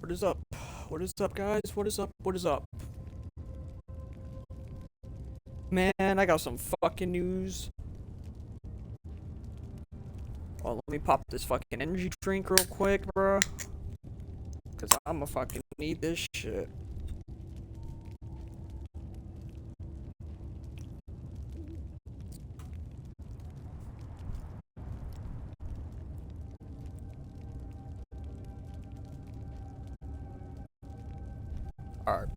What is up? What is up, guys? What is up? What is up? Man, I got some fucking news. Oh, let me pop this fucking energy drink real quick, bro. Cause I'ma fucking need this shit. Alright.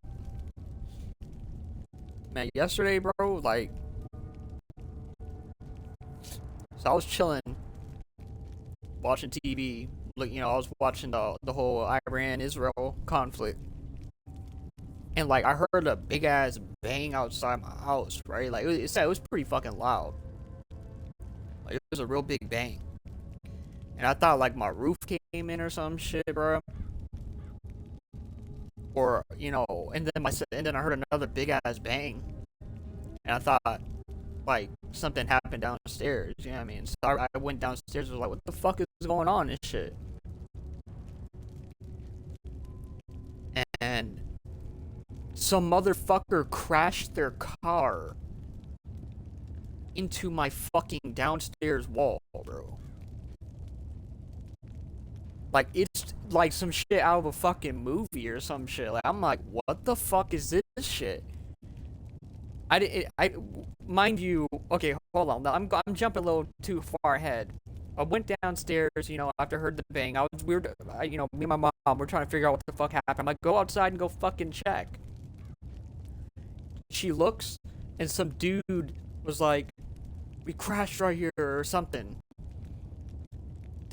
Man, yesterday, bro, like... So I was chilling, watching TV. Look, I was watching the whole Iran-Israel conflict. And, like, I heard a big-ass bang outside my house, right? Like, it was pretty fucking loud. Like, it was a real big bang. And I thought, like, my roof came in or some shit, bro. Or, and then I heard another big-ass bang. And I thought, like, something happened downstairs, you know what I mean? So I went downstairs and was like, what the fuck is going on and shit? And some motherfucker crashed their car into my fucking downstairs wall, bro. Like, it's like some shit out of a fucking movie or some shit. Like, I'm like, what the fuck is this shit? Mind you, okay, hold on. I'm jumping a little too far ahead. I went downstairs, after I heard the bang. Me and my mom, we're trying to figure out what the fuck happened. I'm like, go outside and go fucking check. She looks, and some dude was like, we crashed right here or something.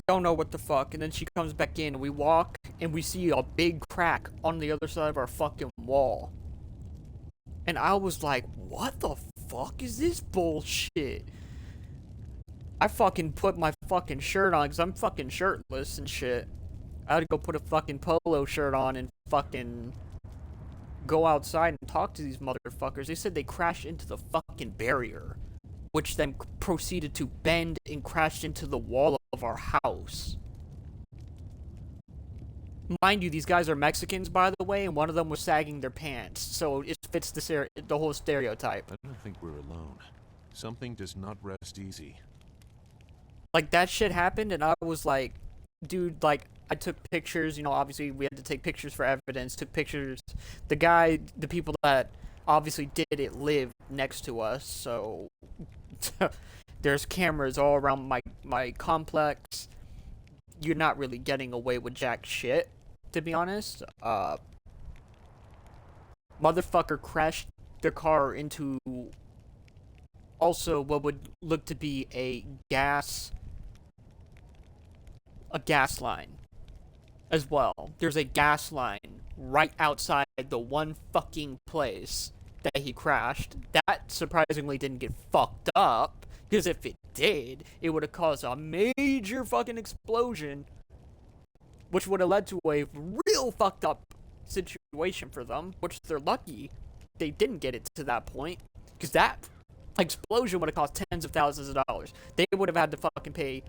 Don't know what the fuck. And then she comes back in, and we walk, and we see a big crack on the other side of our fucking wall. And I was like, what the fuck is this bullshit? I fucking put my fucking shirt on, because I'm fucking shirtless and shit. I had to go put a fucking polo shirt on and fucking go outside and talk to these motherfuckers. They said they crashed into the fucking barrier, which then proceeded to bend and crashed into the wall of our house. Mind you, these guys are Mexicans, by the way, and one of them was sagging their pants, so it fits the whole stereotype. I don't think we're alone. Something does not rest easy. Like, that shit happened, and I was like, dude, like, I took pictures, obviously we had to take pictures for evidence, took pictures. The people that obviously did it lived next to us, so there's cameras all around my complex. You're not really getting away with jack shit, to be honest. Motherfucker crashed their car into also what would look to be a gas line as well. There's a gas line right outside the one fucking place that he crashed. That surprisingly didn't get fucked up, because if it did, it would have caused a major fucking explosion, which would have led to a real fucked up situation for them, which they're lucky they didn't get it to that point, because that explosion would have cost tens of thousands of dollars. They would have had to fucking pay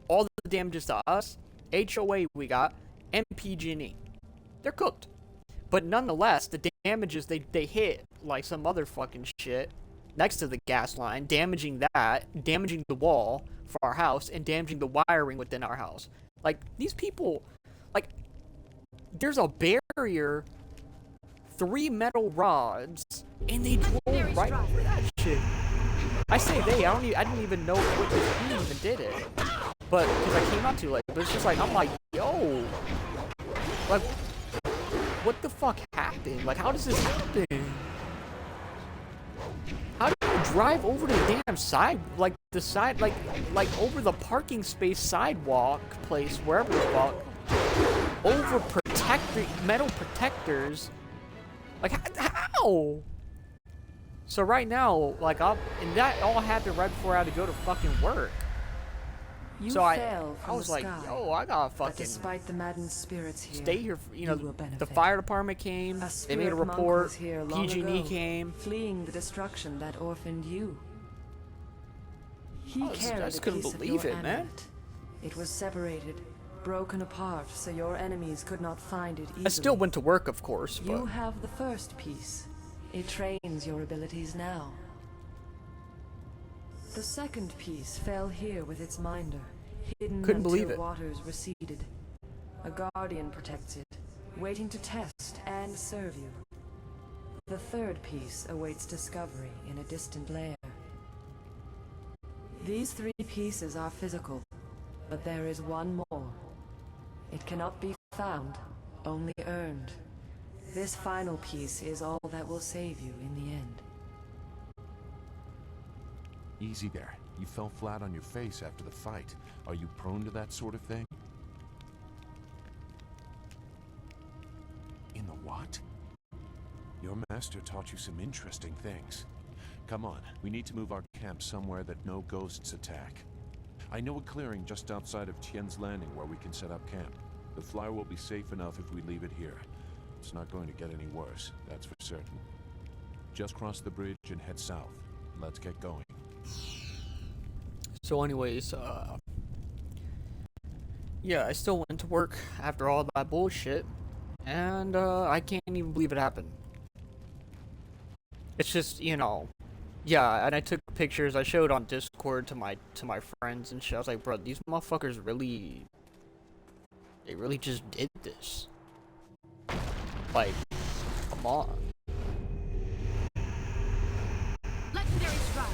all the damages to us, HOA we got, and PG&E. They're cooked. But nonetheless, the damages they hit, like some other fucking shit, next to the gas line, damaging the wall for our house, and damaging the wiring within our house. Like, these people, like, there's a barrier, 3 metal rods, and they drove right over that shit. I say they, I didn't even know who even did it. But, because I came out too late, but it's just like, I'm like, yo, like, what the fuck happened? Like, how does this happen? How do you drive over the damn side, like over the parking space sidewalk place, wherever the fuck, over metal protectors? Like, how? So right now, like, and that all happened right before I had to go to fucking work. So I was like, yo, I gotta fucking despite the maddened spirits here, stay here. The fire department came. They made a report. PG&E came. Fleeing the destruction that orphaned you. He I just couldn't believe it, man. It was separated, broken apart so your enemies could not find it easily. I still went to work, of course, but... You have the first piece. It trains your abilities now. The second piece fell here with its minder, hidden Couldn't believe until it. waters receded. A guardian protects it, waiting to test and serve you. The third piece awaits discovery in a distant lair. These three pieces are physical, but there is one more. It cannot be found, only earned. This final piece is all that will save you in the end. Easy there. You fell flat on your face after the fight. Are you prone to that sort of thing? In the what? Your master taught you some interesting things. Come on, we need to move our camp somewhere that no ghosts attack. I know a clearing just outside of Tien's Landing where we can set up camp. The flyer will be safe enough if we leave it here. It's not going to get any worse, that's for certain. Just cross the bridge and head south. Let's get going. So anyways, yeah, I still went to work after all that bullshit, and I can't even believe it happened. It's just, you know, yeah, and I took pictures, I showed on Discord to my friends and shit. I was like, bro, these motherfuckers really, they really just did this. Like, come on. Legendary strike.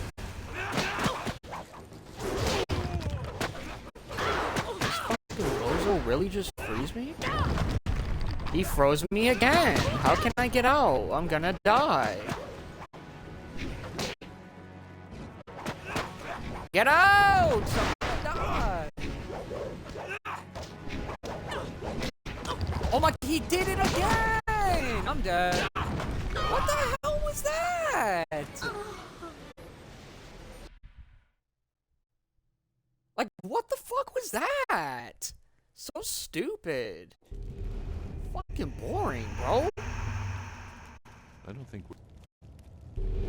Bozo really just freeze me? He froze me again. How can I get out? I'm gonna die. Get out! I'm gonna die. Oh my, he did it again! I'm dead. What the hell was that? Like, what the fuck was that? So stupid. Fucking boring, bro. I don't think we're...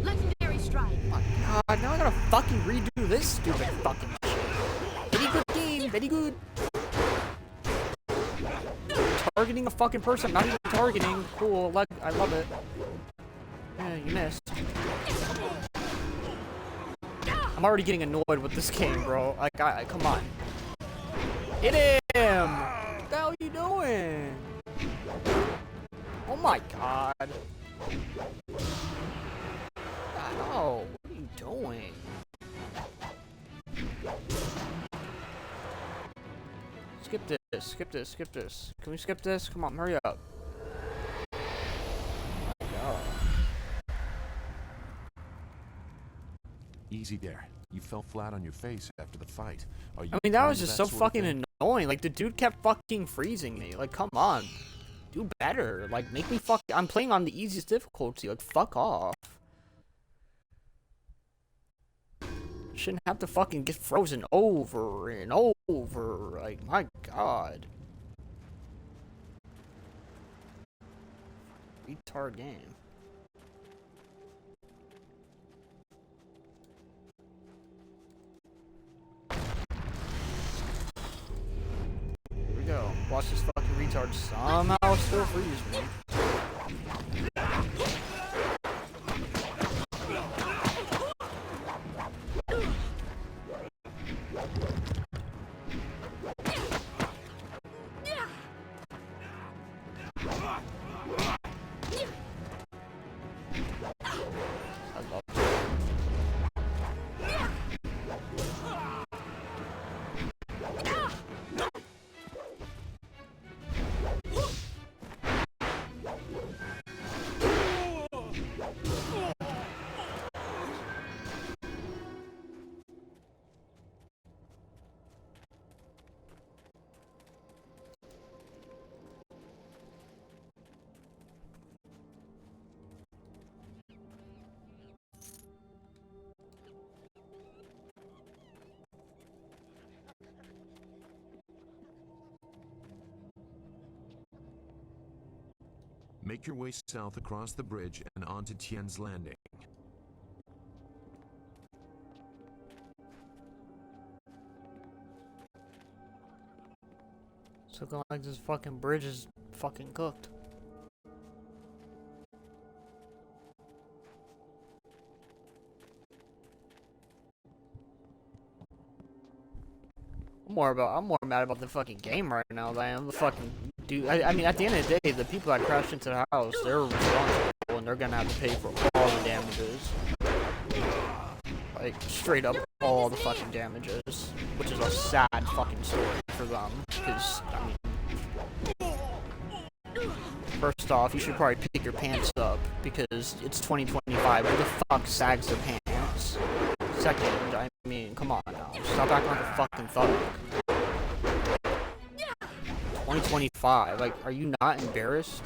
Legendary strike. Oh my god, now I gotta fucking redo this stupid fucking shit. Very good game, very good. Targeting a fucking person, not even targeting. Cool, like, I love it. Yeah, you missed. I'm already getting annoyed with this game, bro. Like, come on. Hit him! What the hell are you doing? Oh my god. Oh, what are you doing? Skip this, skip this, skip this. Can we skip this? Come on, hurry up. Oh. Easy there. You fell flat on your face after the fight. Are you I mean, that prone was to just so sort of fucking thing? annoying. Like, the dude kept fucking freezing me. Like, come on. Do better. Like, make me fuck. I'm playing on the easiest difficulty. Like, fuck off. Shouldn't have to fucking get frozen over and over. Like, my god. Retard game. Here we go. Watch this fucking retard somehow still freeze me. I love it. Make your way south across the bridge and onto Tien's Landing. It's looking like this fucking bridge is fucking cooked. I'm more mad about the fucking game right now than I am the fucking dude. I mean, at the end of the day, the people that crashed into the house, they're responsible and they're gonna have to pay for all the damages. Like, straight up all the fucking damages. Which is a sad fucking story for them. Because, I mean, first off, you should probably pick your pants up because it's 2025. Who the fuck sags their pants? Second, I mean, come on now. Stop acting like a fucking thug. 2025, like, are you not embarrassed?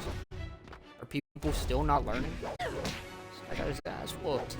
Are people still not learning? I got his ass whooped.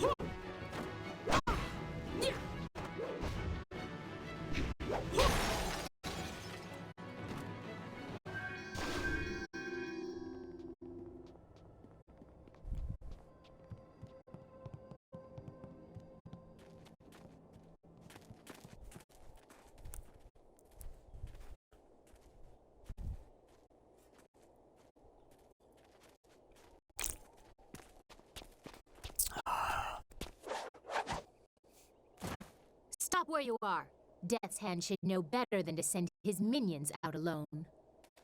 Stop where you are. Death's Hand should know better than to send his minions out alone.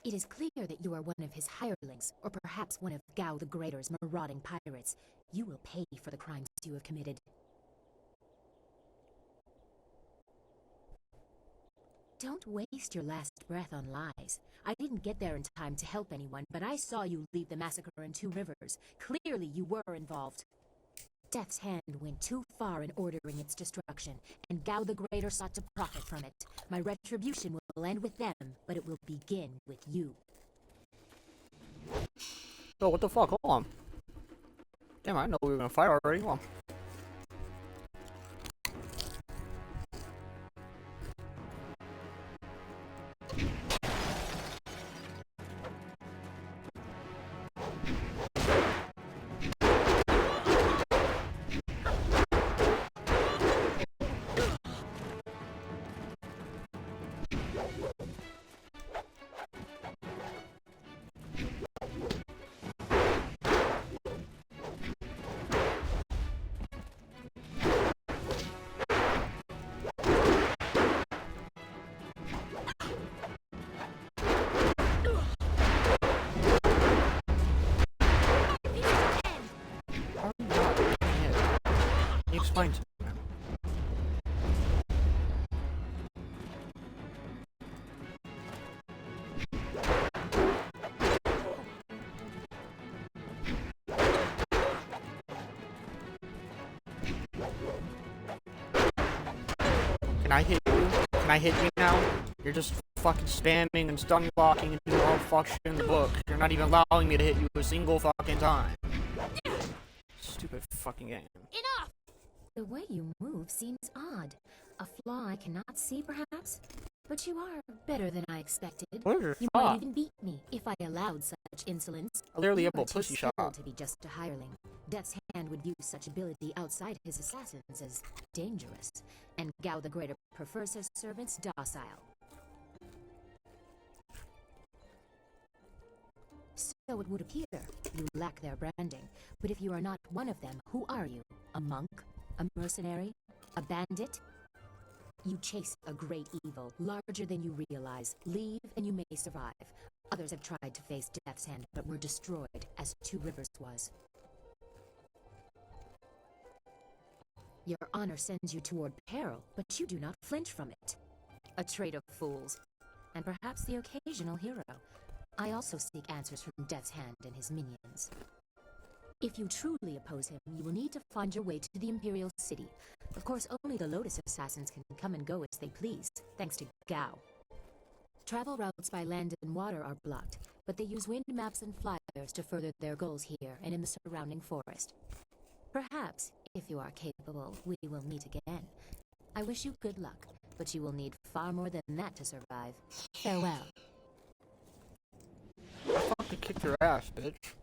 It is clear that you are one of his hirelings, or perhaps one of Gao the Greater's marauding pirates. You will pay for the crimes you have committed. Don't waste your last breath on lies. I didn't get there in time to help anyone, but I saw you lead the massacre in Two Rivers. Clearly you were involved. Death's Hand went too far in ordering its destruction, and Gao the Greater sought to profit from it. My retribution will end with them, but it will begin with you. Oh, what the fuck? Hold on. Damn, I know we were gonna fight already. Hold on. Explain to me. Can I hit you? Can I hit you now? You're just fucking spamming and stun blocking and doing all the fuck shit in the book. You're not even allowing me to hit you a single fucking time. Stupid fucking game. Enough! The way you move seems odd. A flaw I cannot see, perhaps? But you are better than I expected. What is your You thought? might even beat me if I allowed such insolence. I literally You able are to too pussy shot. skilled to be just a hireling. Death's Hand would view such ability outside his assassins as dangerous, and Gao the Greater prefers his servants docile. So it would appear you lack their branding, but if you are not one of them, who are you? A monk? A mercenary? A bandit? You chase a great evil, larger than you realize. Leave and you may survive. Others have tried to face Death's Hand, but were destroyed, as Two Rivers was. Your honor sends you toward peril, but you do not flinch from it. A trait of fools, and perhaps the occasional hero. I also seek answers from Death's Hand and his minions. If you truly oppose him, you will need to find your way to the Imperial City. Of course, only the Lotus Assassins can come and go as they please, thanks to Gao. Travel routes by land and water are blocked, but they use wind maps and flyers to further their goals here and in the surrounding forest. Perhaps, if you are capable, we will meet again. I wish you good luck, but you will need far more than that to survive. Farewell. I fucking kicked your ass, bitch.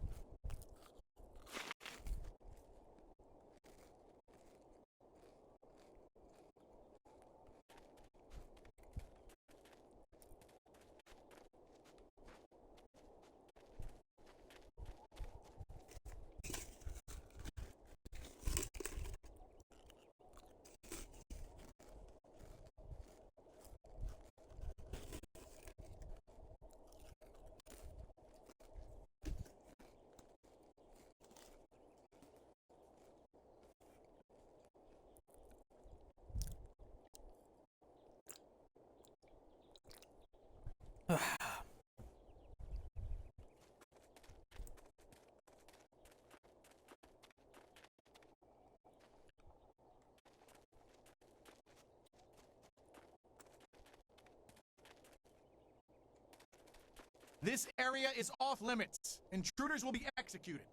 This area is off limits. Intruders will be executed.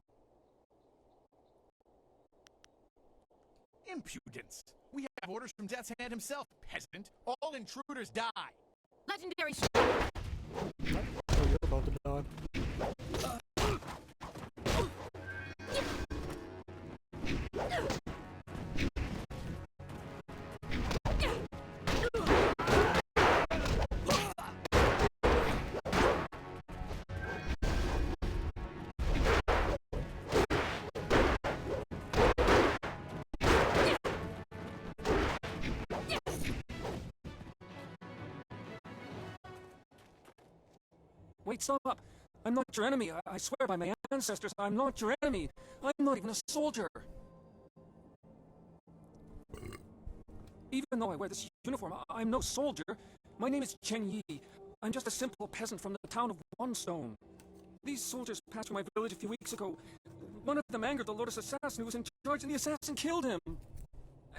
Impudence. We have orders from Death's Hand himself, peasant. All intruders die. Legendary Oh, you're about to die. Wait, stop! I'm not your enemy. I swear by my ancestors, I'm not your enemy. I'm not even a soldier. Even though I wear this uniform, I'm no soldier. My name is Chen Yi. I'm just a simple peasant from the town of One Stone. These soldiers passed through my village a few weeks ago. One of them angered the Lotus assassin who was in charge, and the assassin killed him.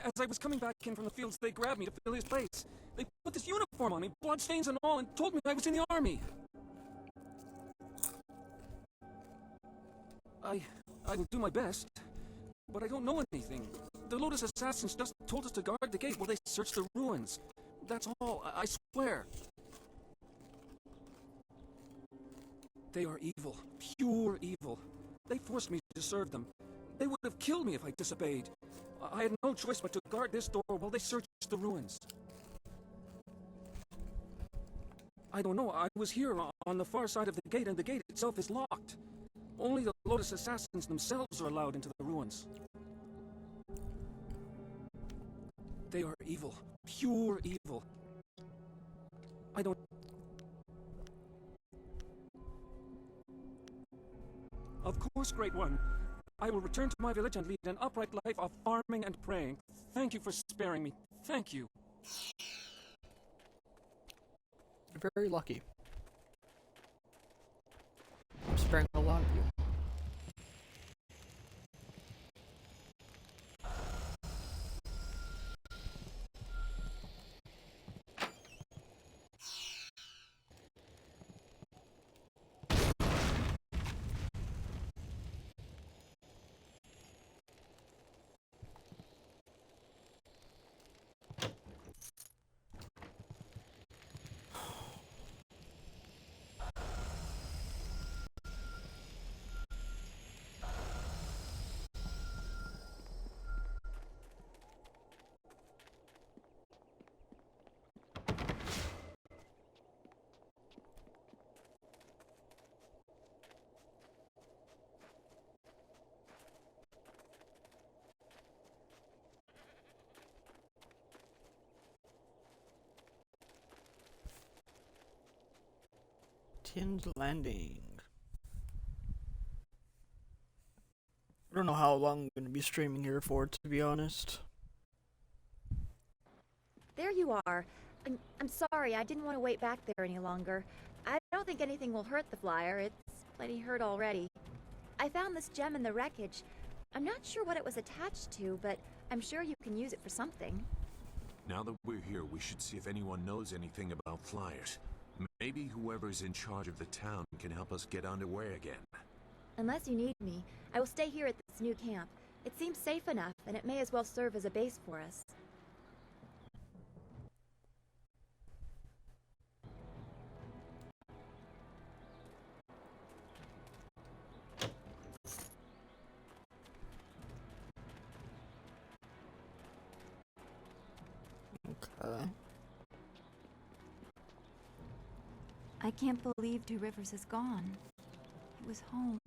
As I was coming back in from the fields, they grabbed me to fill his place. They put this uniform on me, bloodstains and all, and told me I was in the army. I will do my best, but I don't know anything. The Lotus assassins just told us to guard the gate while they search the ruins. That's all, I swear. They are evil, pure evil. They forced me to serve them. They would have killed me if I disobeyed. I had no choice but to guard this door while they searched the ruins. I don't know, I was here on the far side of the gate, and the gate itself is locked. Only the Lotus assassins themselves are allowed into the ruins. They are evil, pure evil. I don't... Of course, Great One. I will return to my village and lead an upright life of farming and praying. Thank you for sparing me. Thank you. You're very lucky. I'm sparing a lot of you. Tin's Landing. I don't know how long I'm going to be streaming here for, to be honest. There you are. I'm sorry, I didn't want to wait back there any longer. I don't think anything will hurt the flyer. It's plenty hurt already. I found this gem in the wreckage. I'm not sure what it was attached to, but I'm sure you can use it for something. Now that we're here, we should see if anyone knows anything about flyers. Maybe whoever's in charge of the town can help us get underway again. Unless you need me, I will stay here at this new camp. It seems safe enough, and it may as well serve as a base for us. Okay. I can't believe Two Rivers is gone. It was home.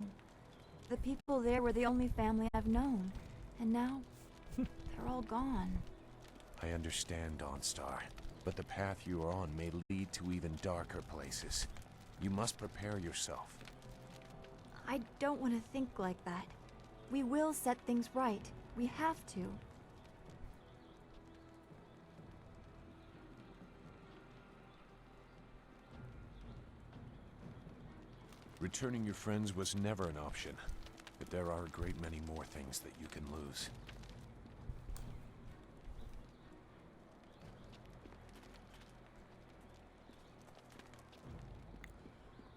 The people there were the only family I've known. And now, they're all gone. I understand, Dawnstar, but the path you are on may lead to even darker places. You must prepare yourself. I don't want to think like that. We will set things right. We have to. Returning your friends was never an option, but there are a great many more things that you can lose.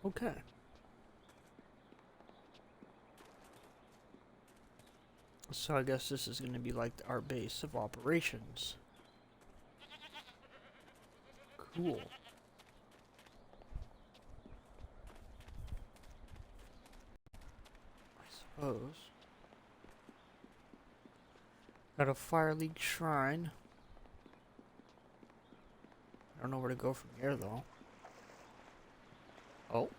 Okay. So I guess this is going to be like our base of operations. Cool. I suppose. Got a Fire League shrine. I don't know where to go from here though. Oh.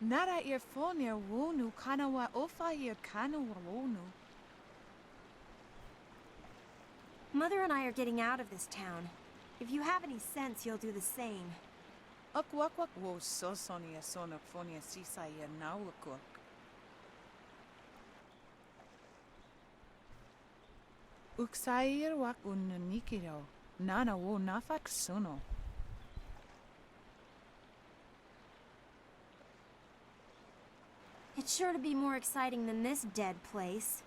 Nara earphone wonu kanawa ofa ear kanawa wonu. Mother and I are getting out of this town. If you have any sense, you'll do the same. Akwak wo so sonia sonak fonia sisa ear nawakuk. Uksair wak unanikiro. Nana wo nafak sono. It's sure to be more exciting than this dead place.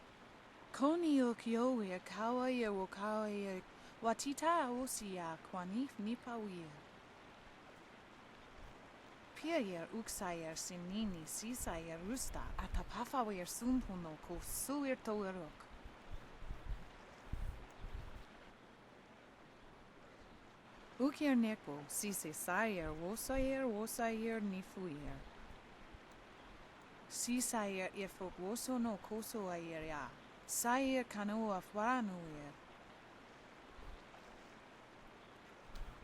Koni okyoe kawaye wo kawaye watita osia kwanif nipawier. Pier uksayer sinini sisayer rusta atapafawer sumpuno ko suir toerok. Ukir neko sise sayer wosayer nifuyer. Sisayer ifok woso no koso ayer ya. Sayer kanoa fwaranuer.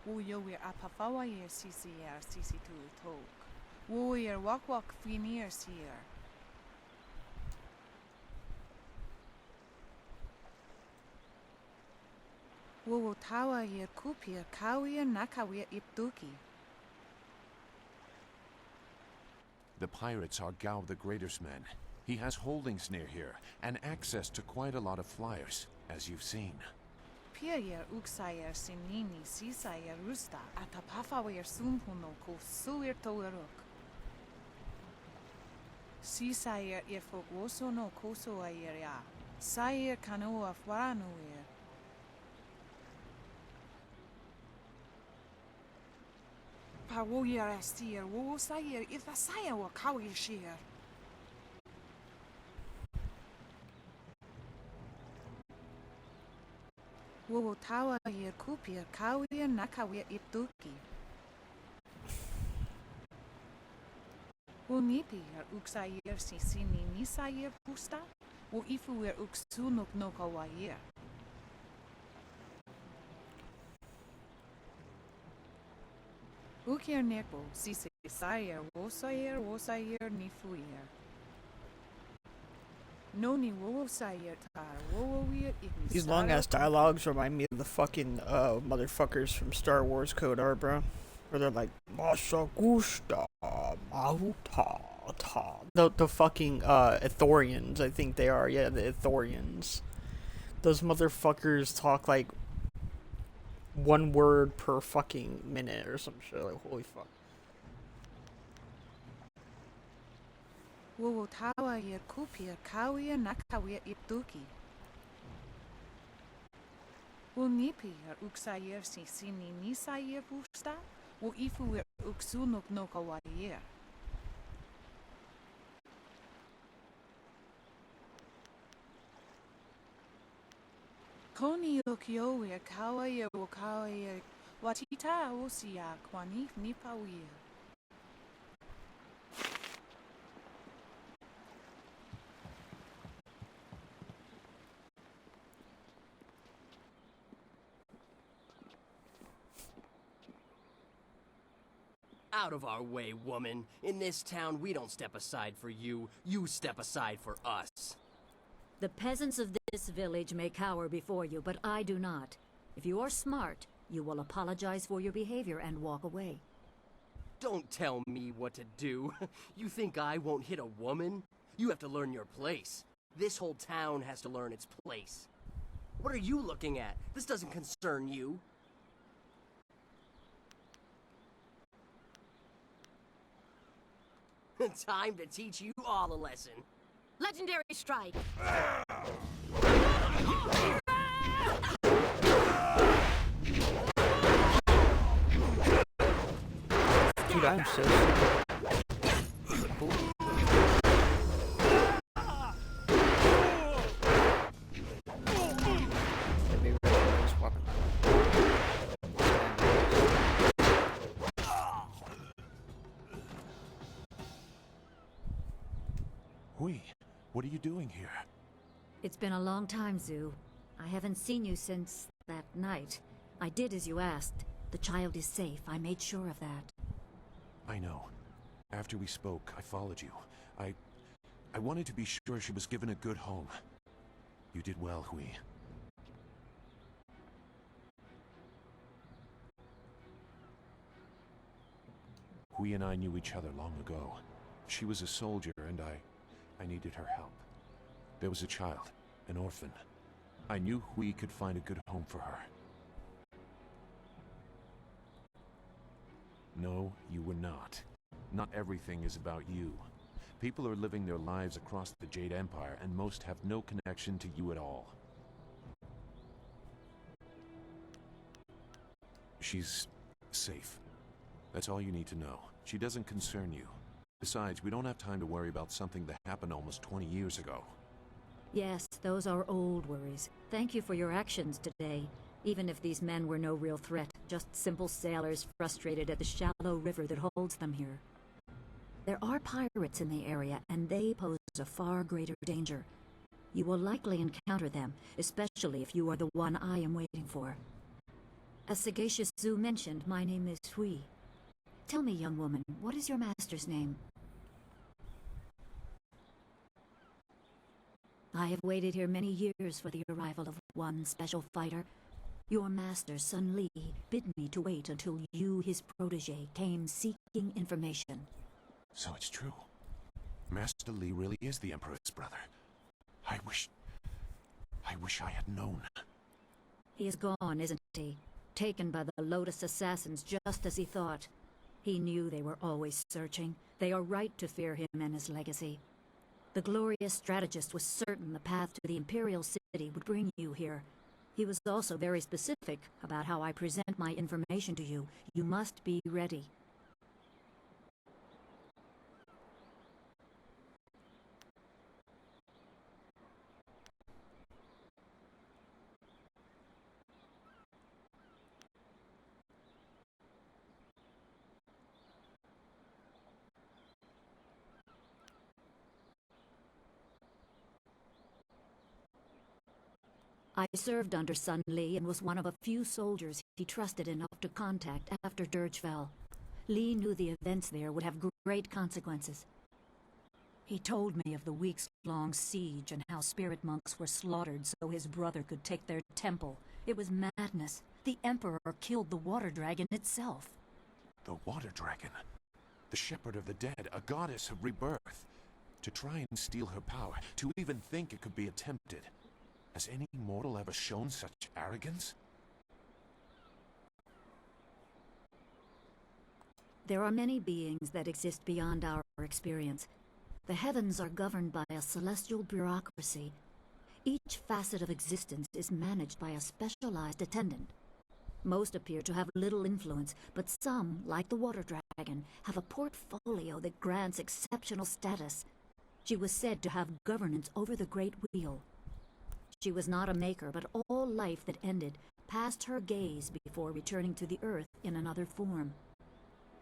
Woyower apafawayer sisier sisitu tok. Woyer wak finir sier. Wowo tawa yer kupir kawier nakawier ipduki. The pirates are Gao the Greater's men. He has holdings near here, and access to quite a lot of flyers, as you've seen. Pier uksayer sinini sisayer rusta atapafawer sumpuno ko suir toerok. Sisayer ifok woso no koso ayer ya. Sayer kanoa fwaranuer. Pawoyer astir wo sayer if a sayer wa kawi sheer. Wo tawa yer kupir kawier nakawier ipduki. Wo nipi uksayer sisini nisayer pusta. Wo ifuer uksunuk no kawayer. Ukir neko sise sayer wosayer nifuyer. Noni wo sayer tar wo weir ignis. These long ass dialogues remind me of the fucking motherfuckers from Star Wars Code R, bro. Where they're like, Masha Gusta Mahuta Ta. The fucking Ithorians, I think they are. Yeah, the Ithorians. Those motherfuckers talk like one word per fucking minute or some shit. Like, holy fuck. Wo tawa yer kupir kawier nakawier ipduki. Wo nipi uksayer sisini nisayer pusta. Wo ifuer uksunuk no kawayer. Koni okyoe kawayer wo kawayer watita osia kwanif nipawier. Out of our way, woman. In this town, we don't step aside for you. You step aside for us. The peasants of this village may cower before you, but I do not. If you are smart, you will apologize for your behavior and walk away. Don't tell me what to do. You think I won't hit a woman? You have to learn your place. This whole town has to learn its place. What are you looking at? This doesn't concern you. Time to teach you all a lesson. Legendary strike! Dude, I'm so stupid. Ooh. Let me reload this weapon. Hui, what are you doing here? It's been a long time, Zhu. I haven't seen you since that night. I did as you asked. The child is safe. I made sure of that. I know. After we spoke, I followed you. I wanted to be sure she was given a good home. You did well, Hui. Hui and I knew each other long ago. She was a soldier, and I needed her help. There was a child, an orphan. I knew Hui could find a good home for her. No, you were not. Not everything is about you. People are living their lives across the Jade Empire, and most have no connection to you at all. She's safe. That's all you need to know. She doesn't concern you. Besides, we don't have time to worry about something that happened almost 20 years ago. Yes, those are old worries. Thank you for your actions today. Even if these men were no real threat, just simple sailors frustrated at the shallow river that holds them here. There are pirates in the area, and they pose a far greater danger. You will likely encounter them, especially if you are the one I am waiting for. As Sagacious Zhu mentioned, my name is Hui. Tell me, young woman, what is your master's name? I have waited here many years for the arrival of one special fighter. Your master, Sun Li, bid me to wait until you, his protege, came seeking information. So it's true. Master Li really is the Emperor's brother. I wish I had known. He is gone, isn't he? Taken by the Lotus Assassins just as he thought. He knew they were always searching. They are right to fear him and his legacy. The glorious strategist was certain the path to the Imperial City would bring you here. He was also very specific about how I present my information to you. You must be ready. I served under Sun Li and was one of a few soldiers he trusted enough to contact after Dirge fell. Li knew the events there would have great consequences. He told me of the weeks-long siege and how spirit monks were slaughtered so his brother could take their temple. It was madness. The Emperor killed the water dragon itself. The water dragon? The shepherd of the dead, a goddess of rebirth. To try and steal her power, to even think it could be attempted. Has any mortal ever shown such arrogance? There are many beings that exist beyond our experience. The heavens are governed by a celestial bureaucracy. Each facet of existence is managed by a specialized attendant. Most appear to have little influence, but some, like the water dragon, have a portfolio that grants exceptional status. She was said to have governance over the Great Wheel. She was not a maker, but all life that ended passed her gaze before returning to the earth in another form.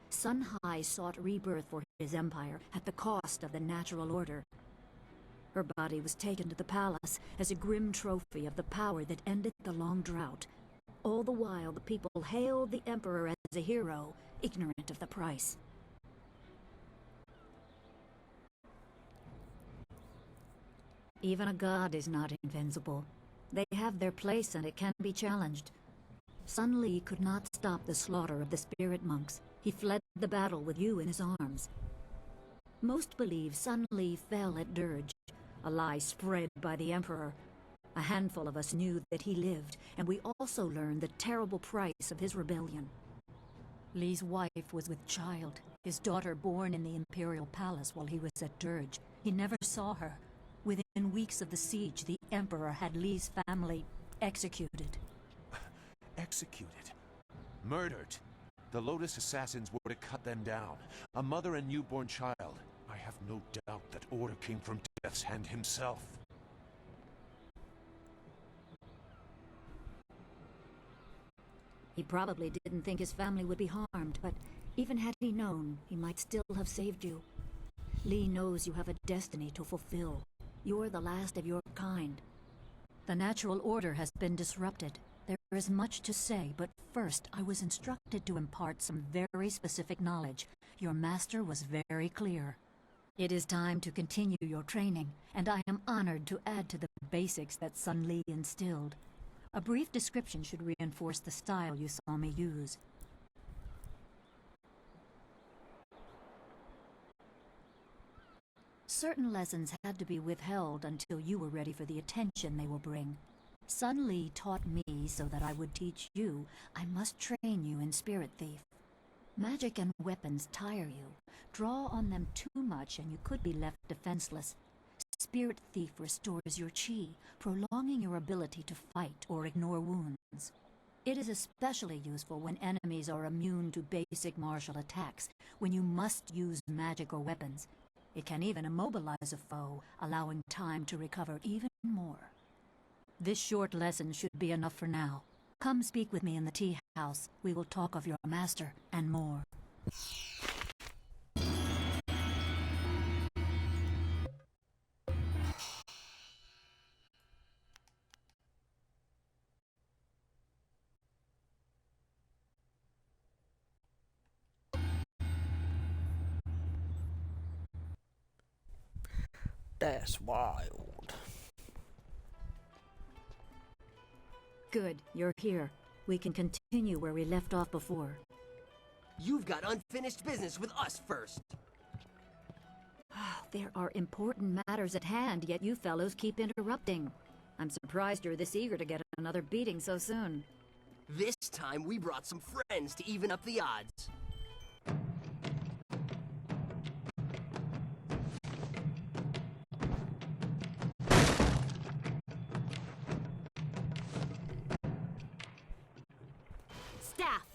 Sun Hai sought rebirth for his empire at the cost of the natural order. Her body was taken to the palace as a grim trophy of the power that ended the long drought. All the while, the people hailed the emperor as a hero, ignorant of the price. Even a god is not invincible. They have their place and it can be challenged. Sun Li could not stop the slaughter of the spirit monks. He fled the battle with you in his arms. Most believe Sun Li fell at Dirge, a lie spread by the Emperor. A handful of us knew that he lived, and we also learned the terrible price of his rebellion. Li's wife was with child. His daughter born in the Imperial Palace while he was at Dirge. He never saw her. Within weeks of the siege, the Emperor had Lee's family executed. Executed? Murdered? The Lotus assassins were to cut them down. A mother and newborn child. I have no doubt that order came from Death's Hand himself. He probably didn't think his family would be harmed, but even had he known, he might still have saved you. Lee knows you have a destiny to fulfill. You're the last of your kind. The natural order has been disrupted. There is much to say, but first I was instructed to impart some very specific knowledge. Your master was very clear. It is time to continue your training, and I am honored to add to the basics that Sun Li instilled. A brief description should reinforce the style you saw me use. Certain lessons had to be withheld until you were ready for the attention they will bring. Sun Li taught me so that I would teach you. I must train you in Spirit Thief. Magic and weapons tire you. Draw on them too much and you could be left defenseless. Spirit Thief restores your chi, prolonging your ability to fight or ignore wounds. It is especially useful when enemies are immune to basic martial attacks, when you must use magic or weapons. It can even immobilize a foe, allowing time to recover even more. This short lesson should be enough for now. Come speak with me in the tea house. We will talk of your master and more. That's wild. Good, you're here. We can continue where we left off before. You've got unfinished business with us first. There are important matters at hand, yet you fellows keep interrupting. I'm surprised you're this eager to get another beating so soon. This time we brought some friends to even up the odds. Staff!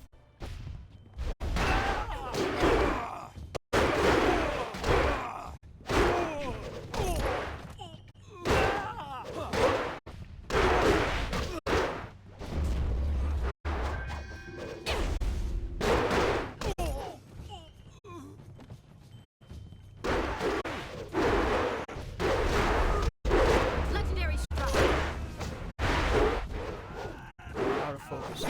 Legendary strike! Out of focus.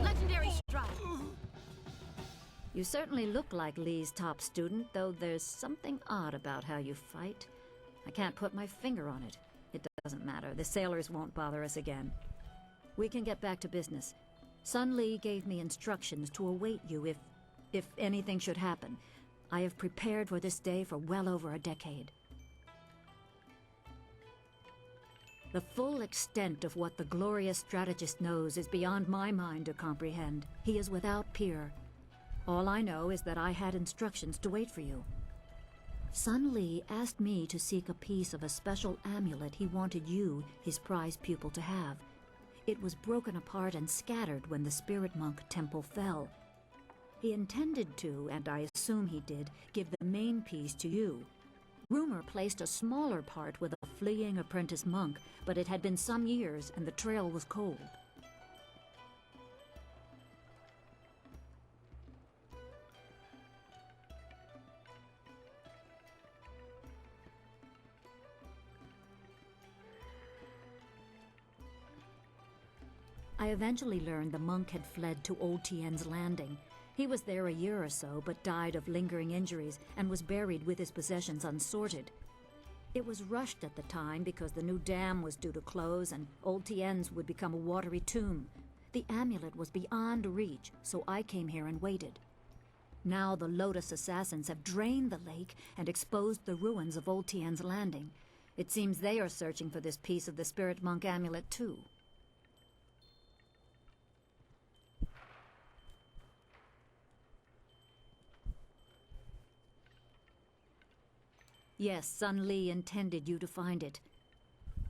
Legendary strike! You certainly look like Lee's top student, though there's something odd about how you fight. I can't put my finger on it. It doesn't matter. The sailors won't bother us again. We can get back to business. Sun Li gave me instructions to await you if anything should happen. I have prepared for this day for well over a decade. The full extent of what the glorious strategist knows is beyond my mind to comprehend. He is without peer. All I know is that I had instructions to wait for you. Sun Li asked me to seek a piece of a special amulet he wanted you, his prize pupil, to have. It was broken apart and scattered when the Spirit Monk Temple fell. He intended to, and I assume he did, give the main piece to you. Rumor placed a smaller part with a fleeing apprentice monk, but it had been some years and the trail was cold. I eventually learned the monk had fled to Old Tien's Landing. He was there a year or so, but died of lingering injuries and was buried with his possessions unsorted. It was rushed at the time because the new dam was due to close and Old Tien's would become a watery tomb. The amulet was beyond reach, so I came here and waited. Now the Lotus assassins have drained the lake and exposed the ruins of Old Tien's landing. It seems they are searching for this piece of the Spirit Monk amulet too. Yes, Sun Li intended you to find it.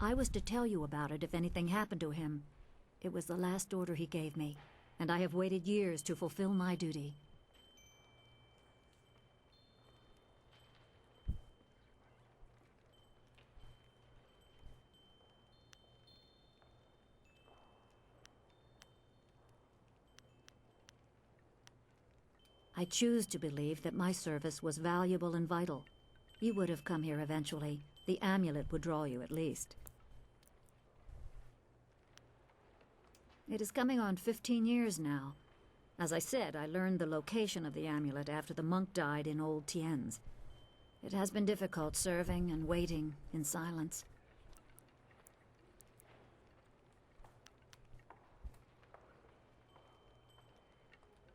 I was to tell you about it if anything happened to him. It was the last order he gave me, and I have waited years to fulfill my duty. I choose to believe that my service was valuable and vital. You would have come here eventually. The amulet would draw you at least. It is coming on 15 years now. As I said, I learned the location of the amulet after the monk died in Old Tien's. It has been difficult serving and waiting in silence.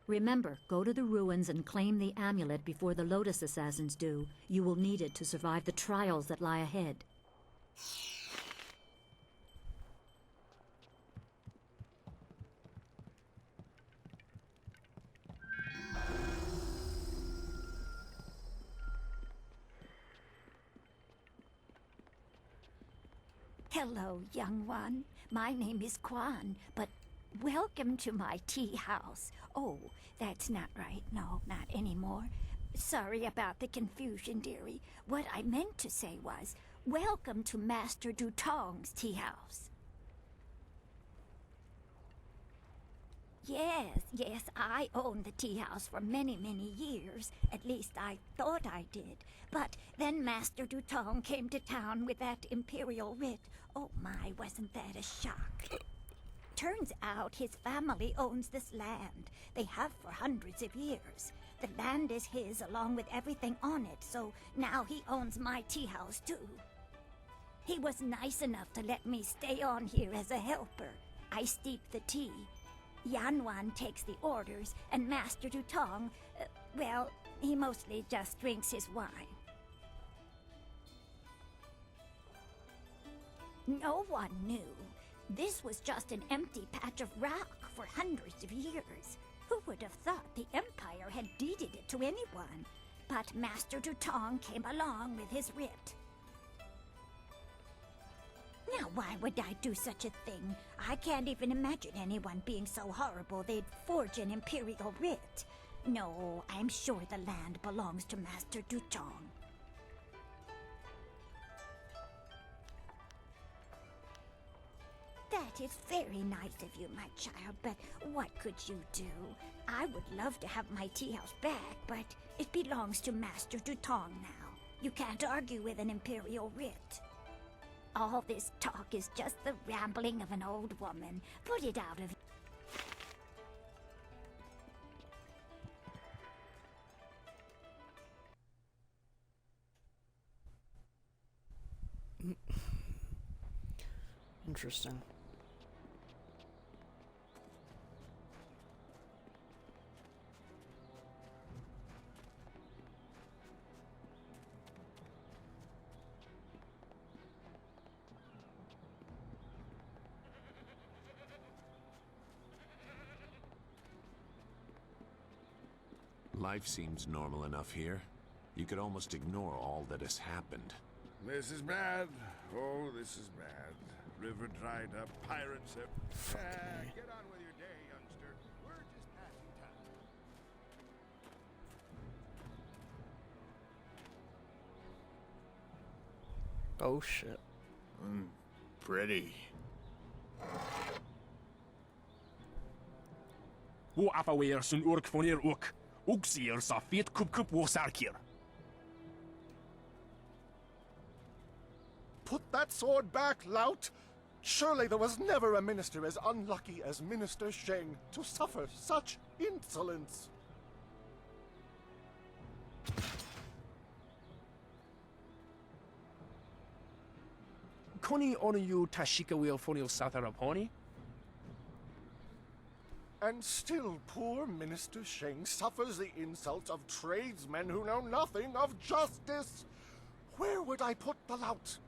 Remember, go to the ruins and claim the amulet before the Lotus assassins do. You will need it to survive the trials that lie ahead. Hello, young one. My name is Quan, but welcome to my tea house. Oh, that's not right. No, not anymore. Sorry about the confusion, dearie. What I meant to say was, welcome to Master Dutong's tea house. Yes, I owned the tea house for many, many years. At least I thought I did. But then Master Dutong came to town with that imperial writ. Oh my, wasn't that a shock? Turns out his family owns this land. They have for hundreds of years. The land is his along with everything on it, so now he owns my tea house too. He was nice enough to let me stay on here as a helper. I steep the tea. Yanwan takes the orders, and Master Dutong, well, he mostly just drinks his wine. No one knew. This was just an empty patch of rock for hundreds of years. Who would have thought the Empire had deeded it to anyone? But Master Dutong came along with his writ. Now, why would I do such a thing? I can't even imagine anyone being so horrible they'd forge an imperial writ. No, I'm sure the land belongs to Master Dutong. That is very nice of you, my child, but what could you do? I would love to have my tea house back, but it belongs to Master Dutong now. You can't argue with an imperial writ. All this talk is just the rambling of an old woman. Put it out of Interesting. Life seems normal enough here. You could almost ignore all that has happened. This is bad. Oh, this is bad. River dried up, pirates have... get on with your day, youngster. We're just passing time. Oh shit. Pretty. Wo afawer sun urk fonir uk. Uxier safit kup wo sarkir. Put that sword back, lout! Surely there was never a minister as unlucky as Minister Sheng to suffer such insolence. Koni Onuyu Tashika will Fonio Sataraponi? And still poor Minister Sheng suffers the insults of tradesmen who know nothing of justice. Where would I put the lout?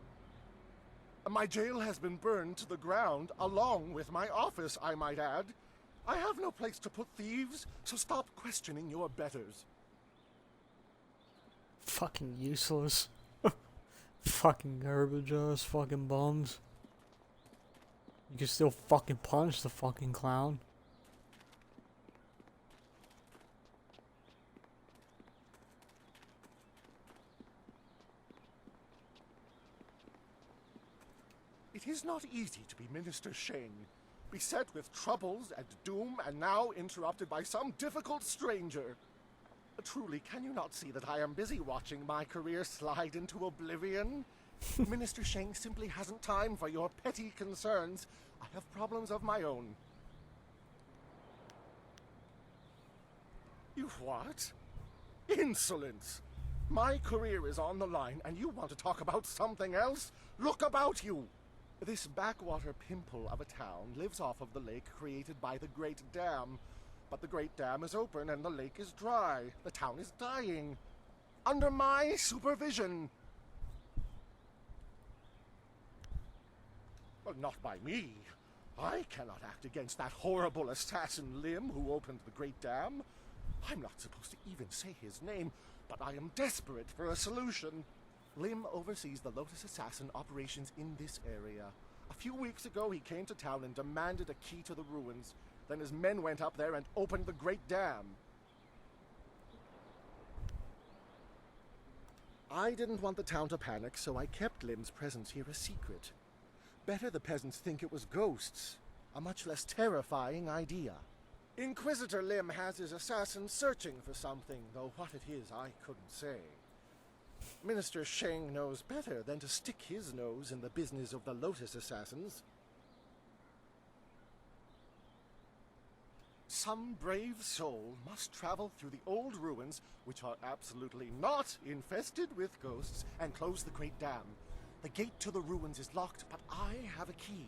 My jail has been burned to the ground, along with my office, I might add. I have no place to put thieves, so stop questioning your betters. Fucking useless. Fucking garbage ass fucking bums. You can still fucking punch the fucking clown. It is not easy to be Minister Sheng, beset with troubles and doom, and now interrupted by some difficult stranger. Truly, can you not see that I am busy watching my career slide into oblivion? Minister Sheng simply hasn't time for your petty concerns. I have problems of my own. You what? Insolence! My career is on the line, and you want to talk about something else? Look about you! This backwater pimple of a town lives off of the lake created by the Great Dam. But the Great Dam is open and the lake is dry. The town is dying. Under my supervision. Well, not by me. I cannot act against that horrible assassin Lim who opened the Great Dam. I'm not supposed to even say his name, but I am desperate for a solution. Lim oversees the Lotus Assassin operations in this area. A few weeks ago, he came to town and demanded a key to the ruins. Then his men went up there and opened the Great Dam. I didn't want the town to panic, so I kept Lim's presence here a secret. Better the peasants think it was ghosts. A much less terrifying idea. Inquisitor Lim has his assassins searching for something, though what it is I couldn't say. Minister Sheng knows better than to stick his nose in the business of the Lotus Assassins. Some brave soul must travel through the old ruins, which are absolutely not infested with ghosts, and close the Great Dam. The gate to the ruins is locked, but I have a key.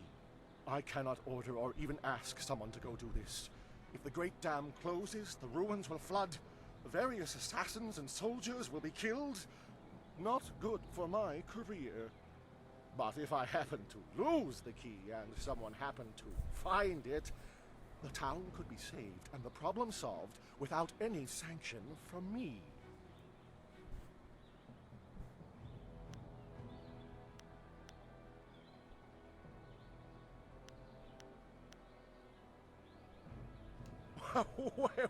I cannot order or even ask someone to go do this. If the Great Dam closes, the ruins will flood. Various assassins and soldiers will be killed. Not good for my career. But if I happen to lose the key and someone happened to find it, the town could be saved and the problem solved without any sanction from me.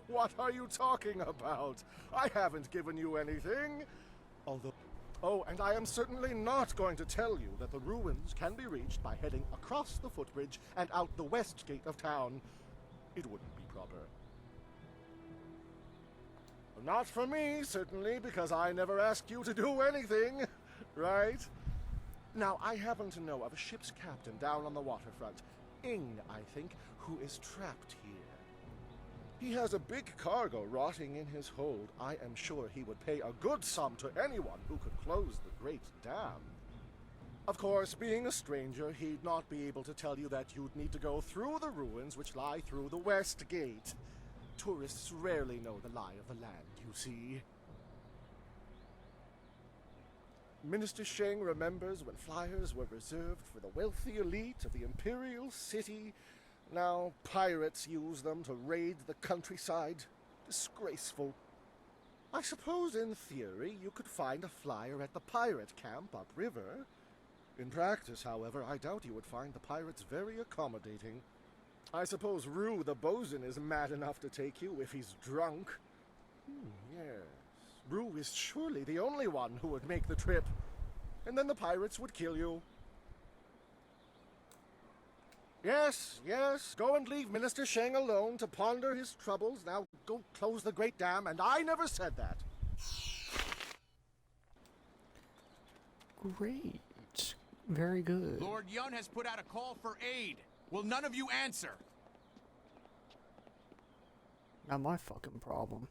What are you talking about? I haven't given you anything. Although... Oh, and I am certainly not going to tell you that the ruins can be reached by heading across the footbridge and out the west gate of town. It wouldn't be proper. Not for me, certainly, because I never asked you to do anything, right? Now, I happen to know of a ship's captain down on the waterfront, Ing, I think, who is trapped here. He has a big cargo rotting in his hold. I am sure he would pay a good sum to anyone who could close the Great Dam. Of course, being a stranger, he'd not be able to tell you that you'd need to go through the ruins which lie through the West Gate. Tourists rarely know the lie of the land, you see. Minister Sheng remembers when flyers were reserved for the wealthy elite of the Imperial City. Now pirates use them to raid the countryside. Disgraceful. I suppose in theory you could find a flyer at the pirate camp upriver. In practice, however, I doubt you would find the pirates very accommodating. I suppose Rue the bosun is mad enough to take you if he's drunk. Yes. Rue is surely the only one who would make the trip. And then the pirates would kill you. Yes, yes, go and leave Minister Sheng alone to ponder his troubles. Now go close the Great Dam, and I never said that. Great. Very good. Lord Yun has put out a call for aid. Will none of you answer? Not my fucking problem.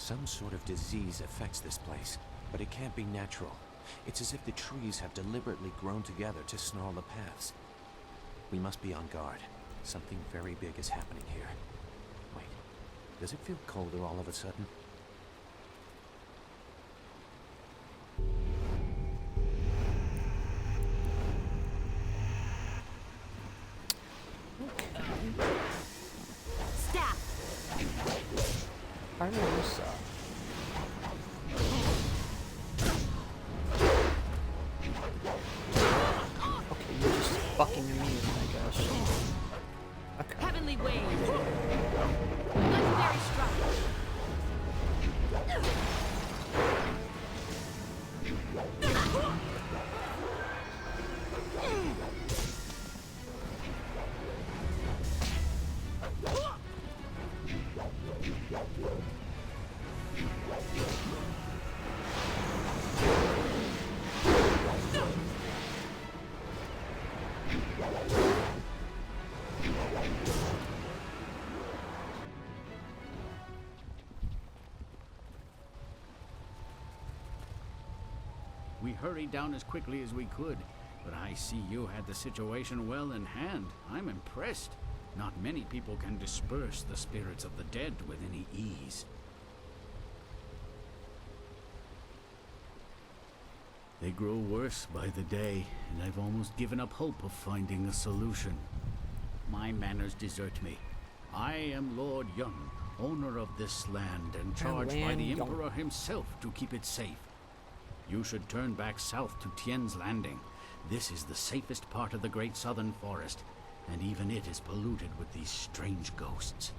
Some sort of disease affects this place, but it can't be natural. It's as if the trees have deliberately grown together to snarl the paths. We must be on guard. Something very big is happening here. Wait, does it feel colder all of a sudden? I know this. Okay, you're just fucking immune, I guess. Okay. Heavenly wave. Legendary strike. We hurried down as quickly as we could, but I see you had the situation well in hand. I'm impressed. Not many people can disperse the spirits of the dead with any ease. They grow worse by the day, and I've almost given up hope of finding a solution. My manners desert me. I am Lord Young, owner of this land, and charged by the Emperor himself to keep it safe. You should turn back south to Tien's Landing. This is the safest part of the Great Southern Forest, and even it is polluted with these strange ghosts.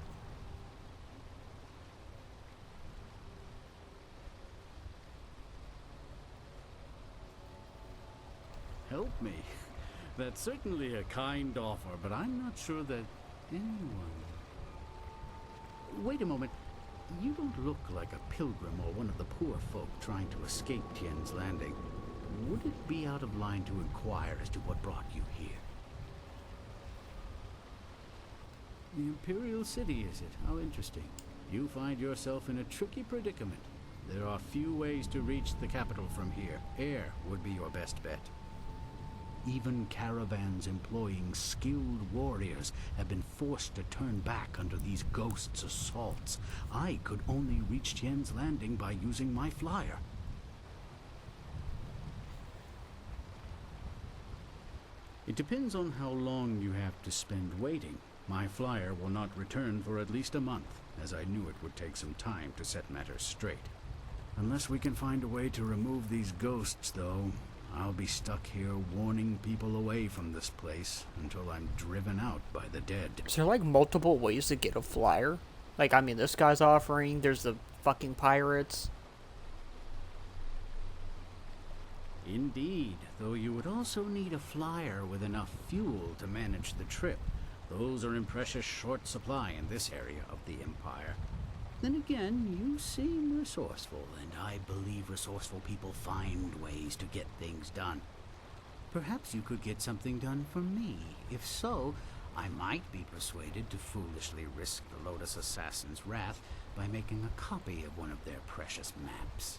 Help me. That's certainly a kind offer, but I'm not sure that anyone... Wait a moment. You don't look like a pilgrim or one of the poor folk trying to escape Tien's Landing. Would it be out of line to inquire as to what brought you here? The Imperial City, is it? How interesting. You find yourself in a tricky predicament. There are few ways to reach the capital from here. Air would be your best bet. Even caravans employing skilled warriors have been forced to turn back under these ghosts' assaults. I could only reach Tien's Landing by using my flyer. It depends on how long you have to spend waiting. My flyer will not return for at least a month, as I knew it would take some time to set matters straight. Unless we can find a way to remove these ghosts, though, I'll be stuck here warning people away from this place until I'm driven out by the dead. Is there like multiple ways to get a flyer? Like, I mean, this guy's offering, there's the fucking pirates. Indeed, though you would also need a flyer with enough fuel to manage the trip. Those are in precious short supply in this area of the Empire. Then again, you seem resourceful, and I believe resourceful people find ways to get things done. Perhaps you could get something done for me. If so, I might be persuaded to foolishly risk the Lotus Assassin's wrath by making a copy of one of their precious maps.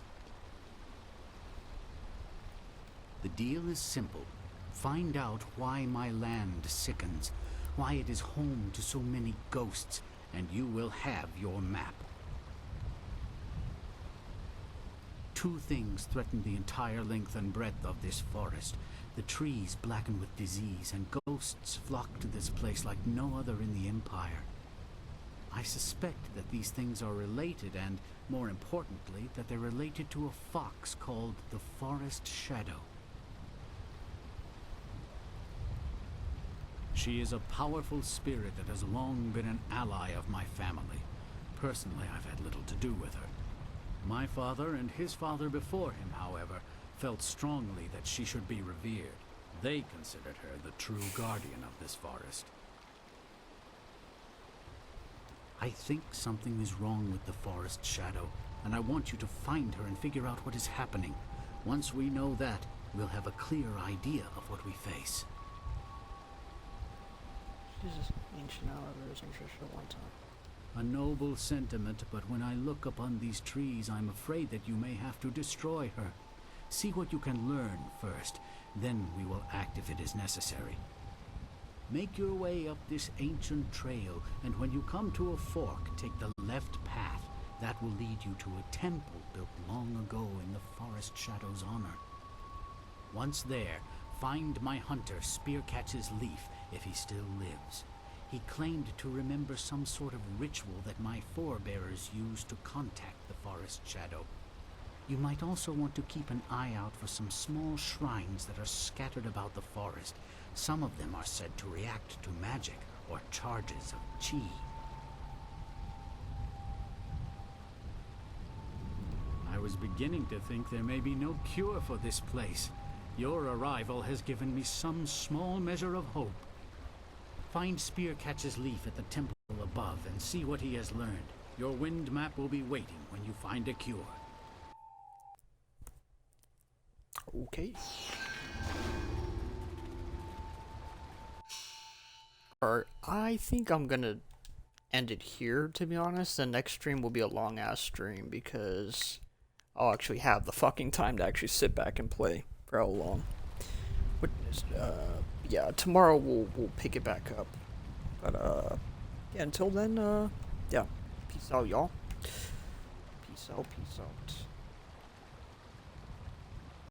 The deal is simple. Find out why my land sickens, why it is home to so many ghosts, and you will have your map. Two things threaten the entire length and breadth of this forest. The trees blackened with disease, and ghosts flock to this place like no other in the Empire. I suspect that these things are related, and, more importantly, that they're related to a fox called the Forest Shadow. She is a powerful spirit that has long been an ally of my family. Personally, I've had little to do with her. My father and his father before him, however, felt strongly that she should be revered. They considered her the true guardian of this forest. I think something is wrong with the Forest Shadow, and I want you to find her and figure out what is happening. Once we know that, we'll have a clear idea of what we face. Jesus, ancient hours, I'm sure one time. A noble sentiment, but when I look upon these trees, I'm afraid that you may have to destroy her. See what you can learn first, then we will act if it is necessary. Make your way up this ancient trail, and when you come to a fork, take the left path. That will lead you to a temple built long ago in the Forest Shadow's honor. Once there, find my hunter Spearcatch's Leaf, if he still lives. He claimed to remember some sort of ritual that my forebears used to contact the Forest Shadow. You might also want to keep an eye out for some small shrines that are scattered about the forest. Some of them are said to react to magic or charges of chi. I was beginning to think there may be no cure for this place. Your arrival has given me some small measure of hope. Find Spearcatch's Leaf at the temple above and see what he has learned. Your wind map will be waiting when you find a cure. Okay. Alright, I think I'm gonna end it here, to be honest. The next stream will be a long-ass stream because I'll actually have the fucking time to actually sit back and play for how long. But, yeah, tomorrow we'll pick it back up. But, yeah, until then, yeah. Peace out, y'all. Peace out, peace out.